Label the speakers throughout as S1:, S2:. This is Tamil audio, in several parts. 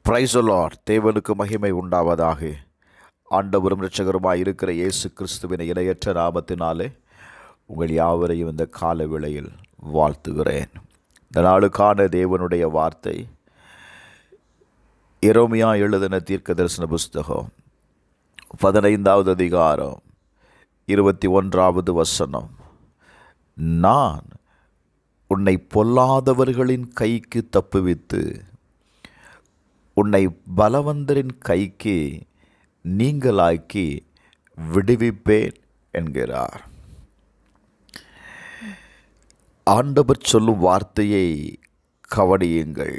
S1: Praise the Lord. தேவனுக்கு மகிமை உண்டாவதாக. ஆண்டவரும் இரட்சகருமாய் இருக்கிற இயேசு கிறிஸ்துவின் இணையற்ற நாமத்தினாலே உங்கள் யாவரையும் இந்த கால வேளையில் வாழ்த்துகிறேன். இந்த நாளுக்கான தேவனுடைய வார்த்தை எரேமியா எழுதின தீர்க்க தரிசன புஸ்தகம் 15வது அதிகாரம் 21வது வசனம். நான் உன்னை பொல்லாதவர்களின் கைக்கு தப்புவித்து உன்னை பலவந்தரின் கைக்கு நீங்களாக்கி விடுவிப்பேன் என்கிறார். ஆண்டவர் சொல்லும் வார்த்தையை கவனியுங்கள்.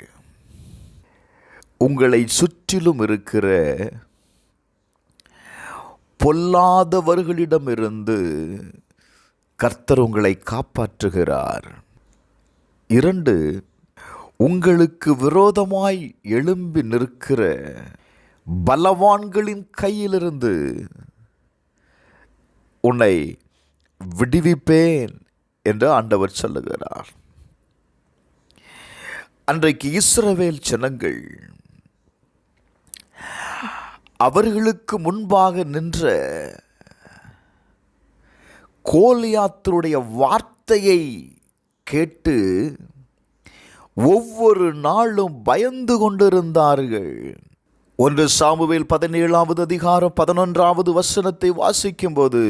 S1: உங்களை சுற்றிலும் இருக்கிற பொல்லாதவர்களிடமிருந்து கர்த்தர் உங்களை காப்பாற்றுகிறார். 2, உங்களுக்கு விரோதமாய் எழும்பி நிற்கிற பலவான்களின் கையிலிருந்து உன்னை விடுவிப்பேன் என்று ஆண்டவர் சொல்லுகிறார். அன்றைக்கு இஸ்ரவேல் ஜனங்கள் அவர்களுக்கு முன்பாக நின்ற கோலியாத்துடைய வார்த்தையை கேட்டு ஒவ்வொரு நாளும் பயந்து கொண்டிருந்தார்கள். 1 சாமுவேல் 17வது அதிகாரம் 11வது வசனத்தை வாசிக்கும்போது,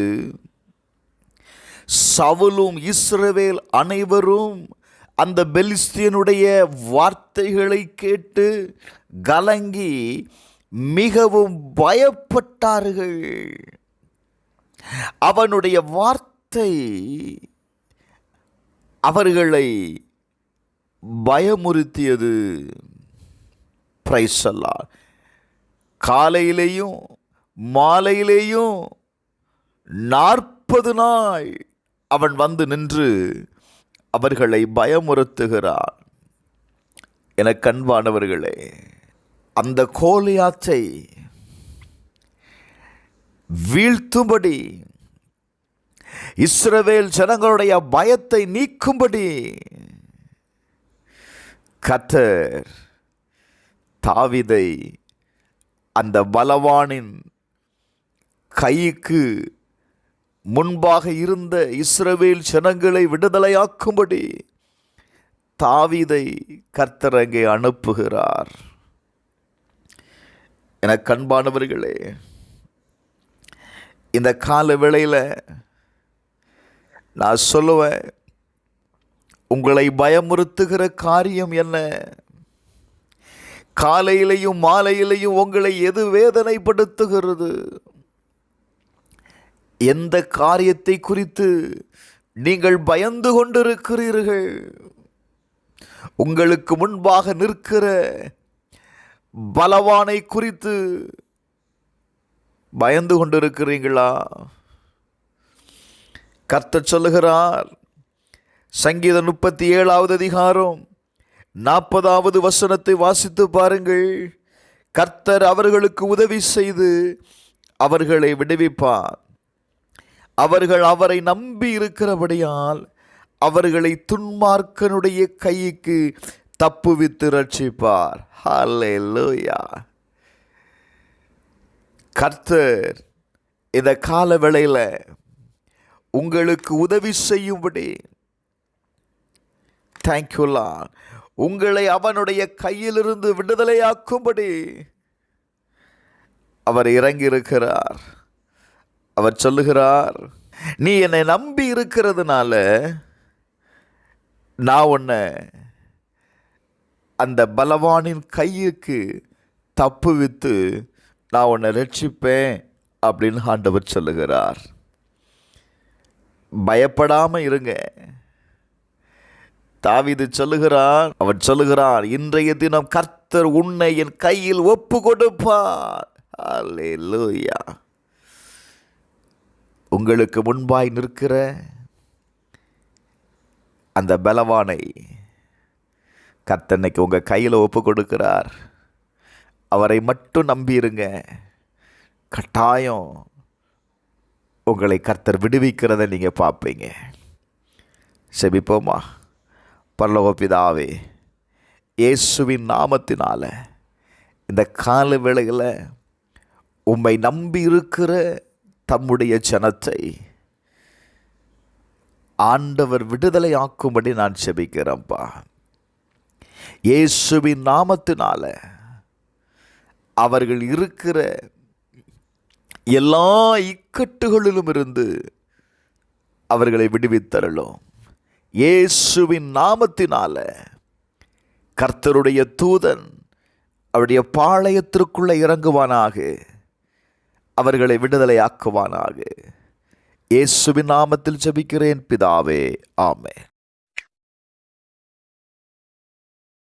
S1: சவுலும் இஸ்ரவேல் அனைவரும் அந்த பெலிஸ்தியனுடைய வார்த்தைகளை கேட்டு கலங்கி மிகவும் பயப்பட்டார்கள். அவனுடைய வார்த்தை அவர்களை பயமுறுத்தியது. Praise the Lord. காலையிலேயும் மாலையிலேயும் 40 நாள் அவன் வந்து நின்று அவர்களை பயமுறுத்துகிறான். என கண்பானவர்களே, அந்த கோலியாத்தை வீழ்த்தும்படி, இஸ்ரவேல் ஜனங்களுடைய பயத்தை நீக்கும்படி கர்த்தர் தாவீதை அந்த பலவானின் கைக்கு முன்பாக இருந்த இஸ்ரவேல் ஜனங்களை விடுதலையாக்கும்படி தாவீதை கர்த்தர் அங்கே அனுப்புகிறார். என கண்பானவர்களே, இந்த கால வேளையில் நான் சொல்லுவேன், உங்களை பயமுறுத்துகிற காரியம் என்ன? காலையிலையும் மாலையிலையும் உங்களை எது வேதனைப்படுத்துகிறது? எந்த காரியத்தை குறித்து நீங்கள் பயந்து கொண்டிருக்கிறீர்கள்? உங்களுக்கு முன்பாக நிற்கிற பலவானை குறித்து பயந்து கொண்டிருக்கிறீங்களா? கர்த்தர் சொல்லுகிறார், சங்கீதம் 37வது அதிகாரம் 40வது வசனத்தை வாசித்து பாருங்கள். கர்த்தர் அவர்களுக்கு உதவி செய்து அவர்களை விடுவிப்பார். அவர்கள் அவரை நம்பி இருக்கிறபடியால் அவர்களை துன்மார்க்கனுடைய கைக்கு தப்புவித்து ரட்சிப்பார். ஹல்லேலூயா. கர்த்தர் இந்த கால வேளையில் உங்களுக்கு உதவி செய்யும்படி, தேங்க்யூ லார்ட், உங்களை அவனுடைய கையிலிருந்து விடுதலையாக்கும்படி அவர் இறங்கியிருக்கிறார். அவர் சொல்லுகிறார், நீ என்னை நம்பி இருக்கிறதுனால நான் உன்னை அந்த பலவானின் கைக்கு தப்புவித்து நான் உன்னை ரட்சிப்பேன் அப்படின்னு ஆண்டவர் சொல்லுகிறார். பயப்படாம இருங்க. தாவீது சொல்லுகிறான், அவன் சொல்லுகிறான், இன்றைய தினம் கர்த்தர் உன்னை என் கையில் ஒப்பு கொடுப்பார். அல்லேலூயா. உங்களுக்கு முன்பாய் நிற்கிற அந்த பலவானை கர்த்தர் இன்னைக்கு உங்க கையில் ஒப்பு கொடுக்கிறார். அவரை மட்டும் நம்பியிருங்க. கட்டாயம் உங்களை கர்த்தர் விடுவிக்கிறத நீங்கள் பார்ப்பீங்க. செபிப்போமா. பரலோக பிதாவே, இயேசுவின் நாமத்தினால இந்த கால வேளையில் உம்மை நம்பி இருக்கிற தம்முடைய ஜனத்தை ஆண்டவர் விடுதலை ஆக்கும்படி நான் செபிக்கிறேன்ப்பா. இயேசுவின் நாமத்தினால அவர்கள் இருக்கிற எல்லா இக்கட்டுகளிலும் இருந்து அவர்களை விடுவித்தருளும். இயேசுவின் நாமத்தினால கர்த்தருடைய தூதன் அவருடைய பாளையத்திற்குள்ள இறங்குவானாக, அவர்களை விடுதலை ஆக்குவானாக. இயேசுவின் நாமத்தில் ஜெபிக்கிறேன் பிதாவே, ஆமென்.